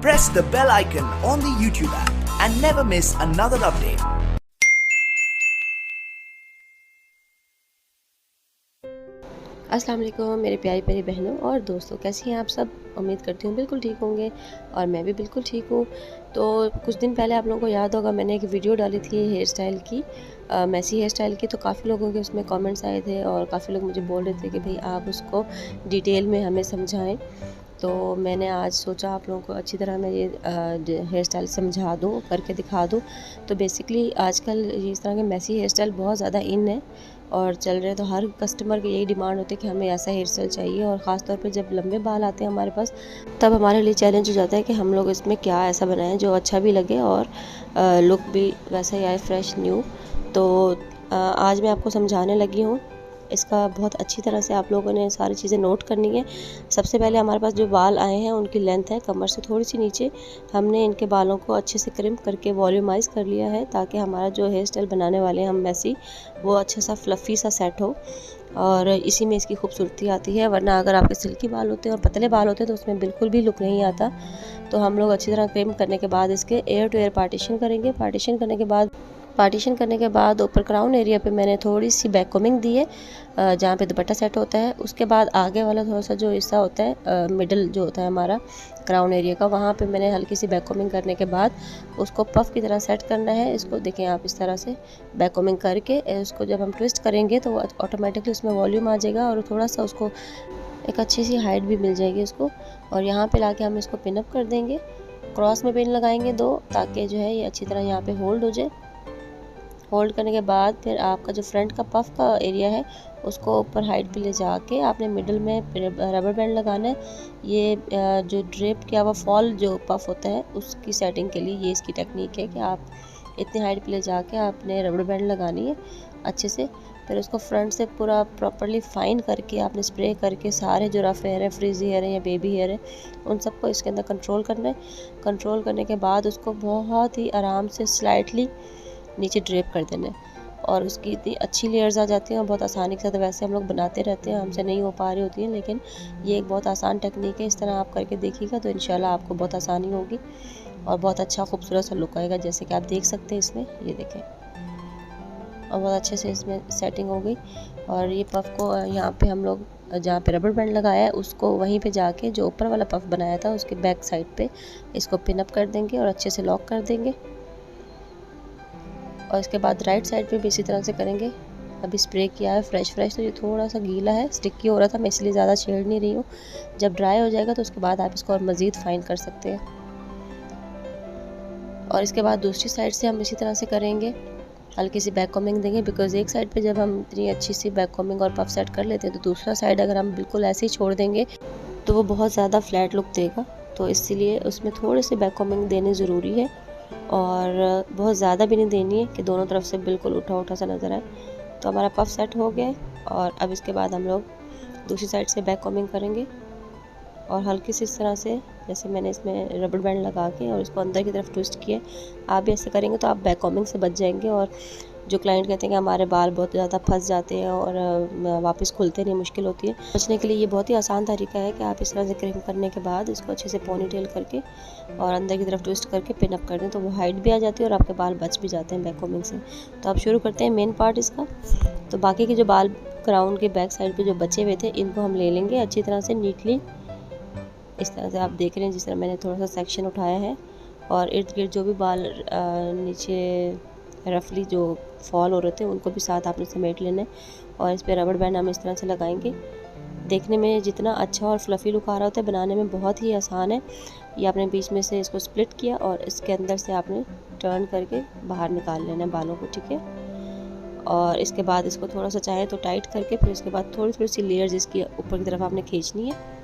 Press the bell icon on the YouTube app and never miss another update. अस्सलाम वालेकुम मेरे प्यारी प्यारी बहनों और दोस्तों, कैसी हैं आप सब। उम्मीद करती हूँ बिल्कुल ठीक होंगे और मैं भी बिल्कुल ठीक हूँ। तो कुछ दिन पहले आप लोगों को याद होगा, मैंने एक वीडियो डाली थी हेयर स्टाइल की, मैसी हेयर स्टाइल की। तो काफ़ी लोगों के उसमें कमेंट्स आए थे और काफ़ी लोग मुझे बोल रहे थे कि भाई आप उसको डिटेल में हमें समझाएं। तो मैंने आज सोचा आप लोगों को अच्छी तरह मैं ये हेयर स्टाइल समझा दूँ, करके दिखा दूँ। तो बेसिकली आजकल इस तरह के मैसी हेयर स्टाइल बहुत ज़्यादा इन है और चल रहे हैं। तो हर कस्टमर की यही डिमांड होती है कि हमें ऐसा हेयर स्टाइल चाहिए, और ख़ास तौर पे जब लंबे बाल आते हैं हमारे पास, तब हमारे लिए चैलेंज हो जाता है कि हम लोग इसमें क्या ऐसा बनाएं जो अच्छा भी लगे और लुक भी वैसा ही आए, फ्रेश न्यू। तो आज मैं आपको समझाने लगी हूँ। इसका बहुत अच्छी तरह से आप लोगों ने सारी चीज़ें नोट करनी है। सबसे पहले हमारे पास जो बाल आए हैं उनकी लेंथ है कमर से थोड़ी सी नीचे। हमने इनके बालों को अच्छे से क्रिम्प करके वॉल्यूमाइज़ कर लिया है, ताकि हमारा जो हेयर स्टाइल बनाने वाले हैं हम मैसी, वो अच्छा सा फ्लफ़ी सा सेट हो, और इसी में इसकी खूबसूरती आती है। वरना अगर आपके सिल्की बाल होते हैं और पतले बाल होते हैं तो उसमें बिल्कुल भी लुक नहीं आता। तो हम लोग अच्छी तरह क्रिम्प करने के बाद इसके एयर टू एयर पार्टीशन करेंगे। पार्टीशन करने के बाद ऊपर क्राउन एरिया पे मैंने थोड़ी सी बैक कोमिंग दी है, जहाँ पे दुपट्टा सेट होता है। उसके बाद आगे वाला थोड़ा सा जो हिस्सा होता है, मिडल जो होता है हमारा क्राउन एरिया का, वहाँ पे मैंने हल्की सी बैक कोमिंग करने के बाद उसको पफ की तरह सेट करना है। इसको देखें आप, इस तरह से बैक कोमिंग करके उसको जब हम ट्विस्ट करेंगे तो ऑटोमेटिकली उसमें वॉल्यूम आ जाएगा और थोड़ा सा उसको एक अच्छी सी हाइट भी मिल जाएगी उसको। और यहाँ पे लाके हम इसको पिन अप कर देंगे, क्रॉस में पिन लगाएंगे 2, ताकि जो है ये अच्छी तरह यहाँ पे होल्ड हो जाए। होल्ड करने के बाद फिर आपका जो फ्रंट का पफ का एरिया है उसको ऊपर हाइट पे ले जाके आपने मिडल में रबर बैंड लगाना है। ये जो ड्रेप किया हुआ फॉल जो पफ होता है उसकी सेटिंग के लिए ये इसकी टेक्निक है कि आप इतनी हाइट पे ले जाके आपने रबर बैंड लगानी है अच्छे से। फिर उसको फ्रंट से पूरा प्रॉपरली फाइन करके आपने स्प्रे करके सारे जो रफ हेयर है, फ्रीजी हेयर है या बेबी हेयर है, उन सबको इसके अंदर कंट्रोल करना है। कंट्रोल करने के बाद उसको बहुत ही आराम से स्लाइटली नीचे ड्रेप कर देना है, और उसकी इतनी अच्छी लेयर्स आ जाती हैं और बहुत आसानी के साथ। वैसे हम लोग बनाते रहते हैं, हमसे नहीं हो पा रही होती हैं, लेकिन ये एक बहुत आसान टेक्निक है। इस तरह आप करके देखिएगा तो इंशाल्लाह आपको बहुत आसानी होगी और बहुत अच्छा खूबसूरत सा लुक आएगा, जैसे कि आप देख सकते हैं इसमें। ये देखें, और बहुत अच्छे से इसमें सेटिंग हो गई। और ये पफ़ को यहाँ पे हम लोग जहाँ पे रबर बैंड लगाया है उसको वहीं पे जाके जो ऊपर वाला पफ़ बनाया था उसके बैक साइड पे इसको पिन अप कर देंगे और अच्छे से लॉक कर देंगे। और इसके बाद राइट साइड पे भी इसी तरह से करेंगे। अभी स्प्रे किया है फ्रेश तो ये थोड़ा सा गीला है, स्टिकी हो रहा था, मैं इसलिए ज़्यादा छेड़ नहीं रही हूँ। जब ड्राई हो जाएगा तो उसके बाद आप इसको और मज़ीद फाइन कर सकते हैं। और इसके बाद दूसरी साइड से हम इसी तरह से करेंगे, हल्की सी बैक कॉमिंग देंगे, बिकॉज़ एक साइड पे जब हम इतनी अच्छी सी बैक कॉमिंग और पफ सेट कर लेते हैं तो दूसरा साइड अगर हम बिल्कुल ऐसे ही छोड़ देंगे तो वो बहुत ज़्यादा फ्लैट लुक देगा। तो इसीलिए उसमें थोड़ी सी बैक कॉमिंग देनी ज़रूरी है, और बहुत ज़्यादा भी नहीं देनी है कि दोनों तरफ से बिल्कुल उठा उठा सा नज़र आए। तो हमारा पफ सेट हो गया है, और अब इसके बाद हम लोग दूसरी साइड से बैक कॉमिंग करेंगे और हल्की सी इस तरह से, जैसे मैंने इसमें रबर बैंड लगा के और इसको अंदर की तरफ ट्विस्ट किया। आप भी ऐसे करेंगे तो आप बैक कॉमिंग से बच जाएंगे। और जो क्लाइंट कहते हैं कि हमारे बाल बहुत ज़्यादा फंस जाते हैं और वापस खुलते नहीं, मुश्किल होती है, बचने के लिए ये बहुत ही आसान तरीका है कि आप इस तरह से क्रिम करने के बाद इसको अच्छे से पोनी टेल करके और अंदर की तरफ ट्विस्ट करके पिन अप कर दें, तो वो हाइट भी आ जाती है और आपके बाल बच भी जाते हैं बैक कॉमिंग से। तो आप शुरू करते हैं मेन पार्ट इसका। तो बाकी के जो बाल क्राउन के बैक साइड पर जो बचे हुए थे इनको हम ले लेंगे अच्छी तरह से नीटली। इस तरह से आप देख रहे हैं जिस तरह मैंने थोड़ा सा सेक्शन उठाया है, और इर्द गिर्द जो भी बाल नीचे रफली जो फॉल हो रहे थे उनको भी साथ आपने समेट लेना है। और इस पर रबर बैंड हम इस तरह से लगाएंगे। देखने में जितना अच्छा और फ्लफ़ी लुक आ रहा होता है, बनाने में बहुत ही आसान है। ये आपने बीच में से इसको स्प्लिट किया और इसके अंदर से आपने टर्न करके बाहर निकाल लेना है बालों को, ठीक है। और इसके बाद इसको थोड़ा सा चाहे तो टाइट करके फिर उसके बाद थोड़ी थोड़ी सी लेयर्स इसकी ऊपर की तरफ आपने खींचनी है,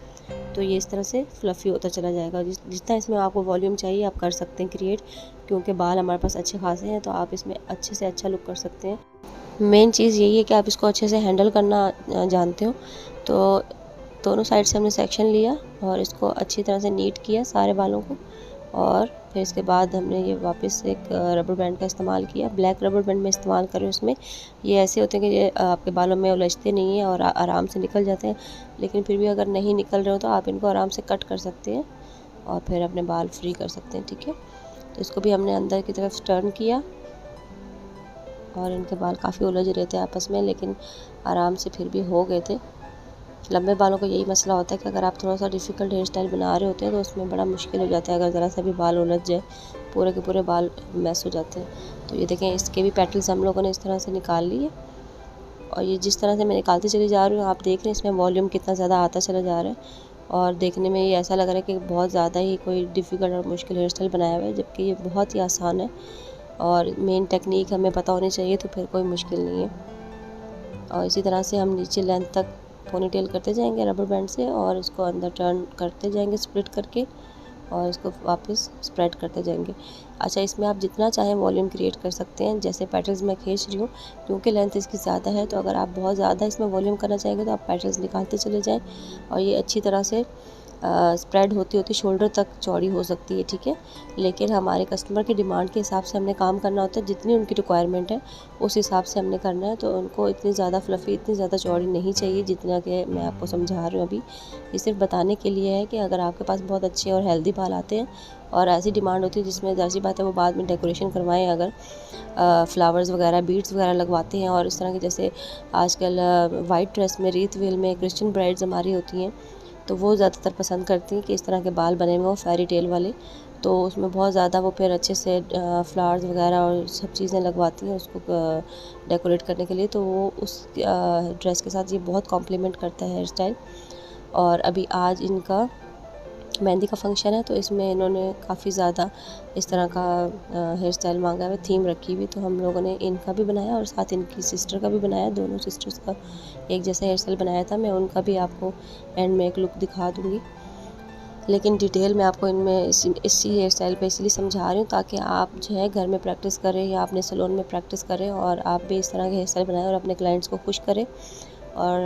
तो ये इस तरह से फ्लफ़ी होता चला जाएगा। जितना इसमें आपको वॉल्यूम चाहिए आप कर सकते हैं क्रिएट, क्योंकि बाल हमारे पास अच्छे खासे हैं तो आप इसमें अच्छे से अच्छा लुक कर सकते हैं। मेन चीज़ यही है कि आप इसको अच्छे से हैंडल करना जानते हो। तो दोनों साइड से हमने सेक्शन लिया और इसको अच्छी तरह से नीट किया सारे बालों को, और फिर इसके बाद हमने ये वापस एक रबर बैंड का इस्तेमाल किया। ब्लैक रबर बैंड में इस्तेमाल करें उसमें, ये ऐसे होते हैं कि ये आपके बालों में उलझते नहीं हैं और आराम से निकल जाते हैं। लेकिन फिर भी अगर नहीं निकल रहे हो तो आप इनको आराम से कट कर सकते हैं। और फिर अपने बाल फ्री कर सकते हैं, ठीक है। तो इसको भी हमने अंदर की तरफ टर्न किया और इनके बाल काफ़ी उलझ रहे थे आपस में, लेकिन आराम से फिर भी हो गए थे। लंबे बालों का यही मसला होता है कि अगर आप थोड़ा सा डिफ़िकल्ट हेयर स्टाइल बना रहे होते हैं तो उसमें बड़ा मुश्किल हो जाता है। अगर ज़रा सा भी बाल उलझ जाए, पूरे के पूरे बाल मैस हो जाते हैं। तो ये देखें, इसके भी पेटल्स हम लोगों ने इस तरह से निकाल लिए और ये जिस तरह से मैं निकालती चली जा रही हूँ, आप देख रहे हैं इसमें वॉल्यूम कितना ज़्यादा आता चला जा रहा है और देखने में ये ऐसा लग रहा है कि बहुत ज़्यादा ही कोई डिफ़िकल्ट और मुश्किल हेयर स्टाइल बनाया हुआ है, जबकि ये बहुत ही आसान है और मेन टेक्निक हमें पता होनी चाहिए, तो फिर कोई मुश्किल नहीं है। और इसी तरह से हम नीचे लेंथ तक पोनीटेल करते जाएंगे रबर बैंड से और इसको अंदर टर्न करते जाएंगे स्प्लिट करके और इसको वापस स्प्रेड करते जाएंगे। अच्छा, इसमें आप जितना चाहें वॉल्यूम क्रिएट कर सकते हैं। जैसे पेटल्स मैं खींच रही हूँ, क्योंकि लेंथ इसकी ज़्यादा है, तो अगर आप बहुत ज़्यादा इसमें वॉल्यूम करना चाहेंगे तो आप पेटल्स निकालते चले जाएं और ये अच्छी तरह से स्प्रेड होती होती शोल्डर तक चौड़ी हो सकती है, ठीक है। लेकिन हमारे कस्टमर की डिमांड के हिसाब से हमने काम करना होता है, जितनी उनकी रिक्वायरमेंट है उस हिसाब से हमने करना है। तो उनको इतनी ज़्यादा फ्लफ़ी, इतनी ज़्यादा चौड़ी नहीं चाहिए जितना कि मैं आपको समझा रही हूँ अभी। ये सिर्फ बताने के लिए है कि अगर आपके पास बहुत अच्छे और हेल्दी बाल आते हैं और ऐसी डिमांड होती है जिसमें ज़ाहिर बात है वो बाद में डेकोरेशन करवाएं, अगर फ्लावर्स वगैरह, बीड्स वगैरह लगवाते हैं और इस तरह के, जैसे आजकल वाइट ड्रेस में, रीथ वेल में क्रिश्चियन ब्राइड्स हमारी होती हैं, तो वो ज़्यादातर पसंद करती हैं कि इस तरह के बाल बने हुए हो फेरी टेल वाले। तो उसमें बहुत ज़्यादा वो फिर अच्छे से फ्लावर्स वगैरह और सब चीज़ें लगवाती हैं उसको डेकोरेट करने के लिए। तो वो उस ड्रेस के साथ ये बहुत कॉम्प्लीमेंट करता है हेयर स्टाइल। और अभी आज इनका मेहंदी का फंक्शन है, तो इसमें इन्होंने काफ़ी ज़्यादा इस तरह का हेयर स्टाइल मांगा है, थीम रखी हुई। तो हम लोगों ने इनका भी बनाया और साथ इनकी सिस्टर का भी बनाया। दोनों सिस्टर्स का एक जैसा हेयर स्टाइल बनाया था। मैं उनका भी आपको एंड में एक लुक दिखा दूँगी, लेकिन डिटेल में आपको इनमें इसी हेयर स्टाइल पे इसलिए समझा रही हूँ ताकि आप जो है घर में प्रैक्टिस करें या अपने सैलून में प्रैक्टिस करें और आप भी इस तरह के हेयर स्टाइल बनाएं और अपने क्लाइंट्स को खुश करें। और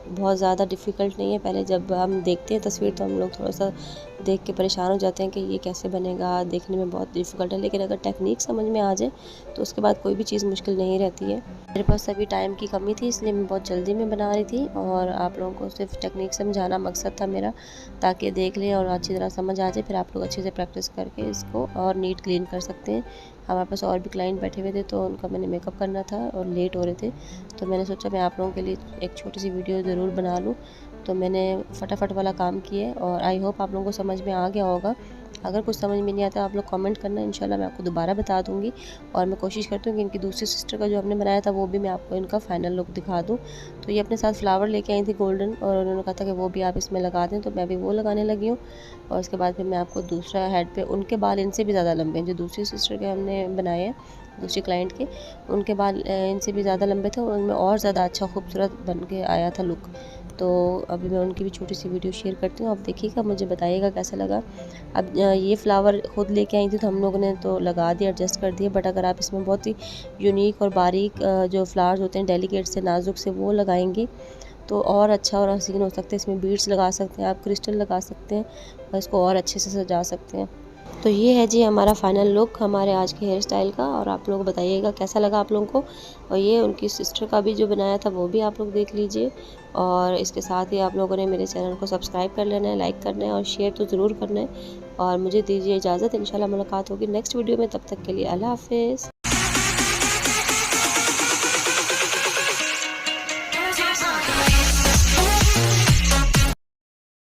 बहुत ज़्यादा डिफ़िकल्ट नहीं है। पहले जब हम देखते हैं तस्वीर तो हम लोग थोड़ा सा देख के परेशान हो जाते हैं कि ये कैसे बनेगा, देखने में बहुत डिफ़िकल्ट है, लेकिन अगर टेक्निक समझ में आ जाए तो उसके बाद कोई भी चीज़ मुश्किल नहीं रहती है। मेरे पास अभी टाइम की कमी थी, इसलिए मैं बहुत जल्दी में बना रही थी और आप लोगों को सिर्फ टेक्निक समझाना मकसद था मेरा, ताकि देख लें और अच्छी तरह समझ आ जाए, फिर आप लोग अच्छे से प्रैक्टिस करके इसको और नीट क्लीन कर सकते हैं। हमारे पास और भी क्लाइंट बैठे हुए थे, तो उनका मैंने मेकअप करना था और लेट हो रहे थे, तो मैंने सोचा मैं आप लोगों के लिए एक छोटी सी वीडियो ज़रूर बना लूँ। तो मैंने फटाफट वाला काम किया और आई होप आप लोगों को समझ में आ गया होगा। अगर कुछ समझ में नहीं आता आप लोग कमेंट करना, इंशाल्लाह मैं आपको दोबारा बता दूंगी। और मैं कोशिश करती हूँ कि इनकी दूसरी सिस्टर का जो हमने बनाया था वो भी मैं आपको इनका फाइनल लुक दिखा दूँ। तो ये अपने साथ फ्लावर लेके आई थी गोल्डन, और उन्होंने कहा था कि वो भी आप इसमें लगा दें, तो मैं भी वो लगाने लगी हूँ। और उसके बाद फिर मैं आपको दूसरा हेड पे, उनके बाल इनसे भी ज़्यादा लंबे हैं, जो दूसरी सिस्टर के हमने बनाए हैं दूसरी क्लाइंट के, उनके बाल इनसे भी ज़्यादा लंबे थे और उनमें और ज़्यादा अच्छा खूबसूरत बन के आया था लुक। तो अभी मैं उनकी भी छोटी सी वीडियो शेयर करती हूँ, आप देखिएगा, मुझे बताइएगा कैसा लगा। अब ये फ्लावर खुद लेके आई थी तो हम लोगों ने तो लगा दिया, एडजस्ट कर दिया, बट अगर आप इसमें बहुत ही यूनिक और बारीक जो फ्लावर्स होते हैं, डेलिकेट से, नाजुक से, वो लगाएंगी तो और अच्छा और हसीन हो सकते हैं। इसमें बीड्स लगा सकते हैं, आप क्रिस्टल लगा सकते हैं और इसको और अच्छे से सजा सकते हैं। तो ये है जी हमारा फाइनल लुक हमारे आज के हेयर स्टाइल का, और आप लोग बताइएगा कैसा लगा आप लोगों को। और ये उनकी सिस्टर का भी जो बनाया था वो भी आप लोग देख लीजिए, और इसके साथ ही आप लोगों ने मेरे चैनल को सब्सक्राइब कर लेना है, लाइक करना है और शेयर तो ज़रूर करना है। और मुझे दीजिए इजाज़त, इंशाल्लाह मुलाकात होगी नेक्स्ट वीडियो में, तब तक के लिए अल्लाह हाफ़िज़।